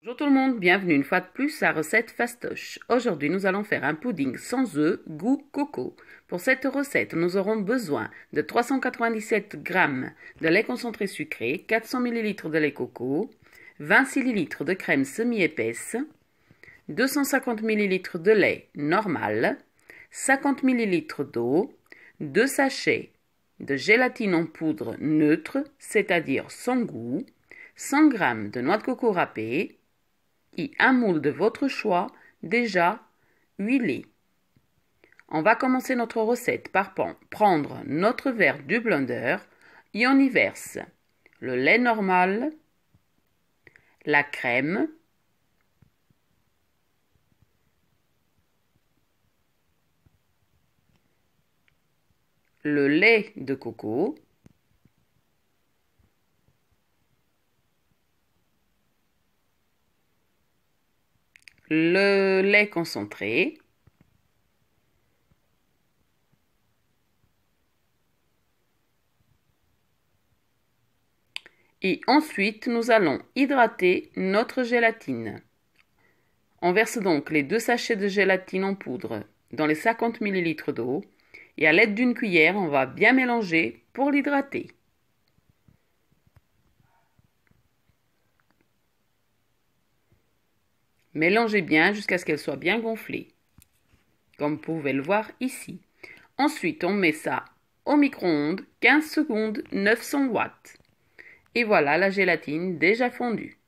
Bonjour tout le monde, bienvenue une fois de plus à Recette Fastoche. Aujourd'hui, nous allons faire un pudding sans œufs, goût coco. Pour cette recette, nous aurons besoin de 397 g de lait concentré sucré, 400 ml de lait coco, 26 ml de crème semi-épaisse, 250 ml de lait normal, 50 ml d'eau, 2 sachets de gélatine en poudre neutre, c'est-à-dire sans goût, 100 g de noix de coco râpée, et un moule de votre choix déjà huilé. On va commencer notre recette par prendre notre verre du blender et on y verse le lait normal, la crème, le lait de coco, le lait concentré, et ensuite nous allons hydrater notre gélatine. On verse donc les 2 sachets de gélatine en poudre dans les 50 ml d'eau et à l'aide d'une cuillère, on va bien mélanger pour l'hydrater. Mélangez bien jusqu'à ce qu'elle soit bien gonflée, comme vous pouvez le voir ici. Ensuite, on met ça au micro-ondes, 15 secondes, 900 watts. Et voilà la gélatine déjà fondue.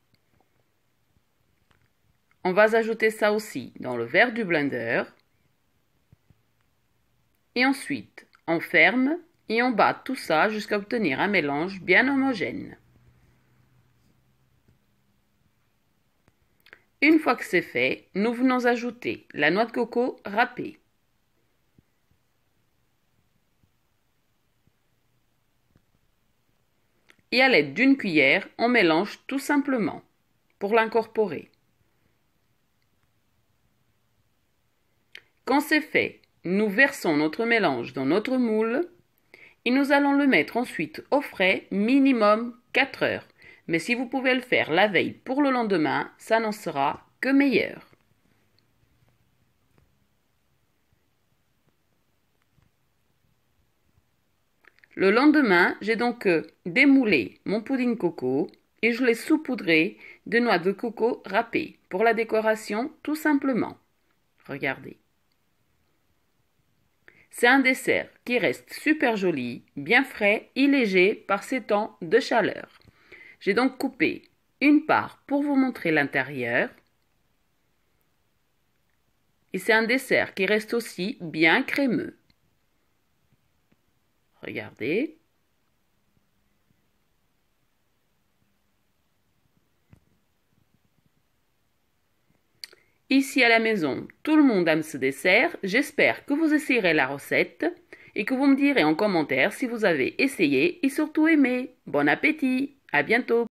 On va ajouter ça aussi dans le verre du blender. Et ensuite, on ferme et on bat tout ça jusqu'à obtenir un mélange bien homogène. Une fois que c'est fait, nous venons ajouter la noix de coco râpée. Et à l'aide d'une cuillère, on mélange tout simplement pour l'incorporer. Quand c'est fait, nous versons notre mélange dans notre moule et nous allons le mettre ensuite au frais minimum 4 heures. Mais si vous pouvez le faire la veille pour le lendemain, ça n'en sera que meilleur. Le lendemain, j'ai donc démoulé mon pudding coco et je l'ai saupoudré de noix de coco râpées pour la décoration tout simplement. Regardez. C'est un dessert qui reste super joli, bien frais et léger par ces temps de chaleur. J'ai donc coupé une part pour vous montrer l'intérieur. Et c'est un dessert qui reste aussi bien crémeux. Regardez. Ici à la maison, tout le monde aime ce dessert. J'espère que vous essayerez la recette et que vous me direz en commentaire si vous avez essayé et surtout aimé. Bon appétit! À bientôt!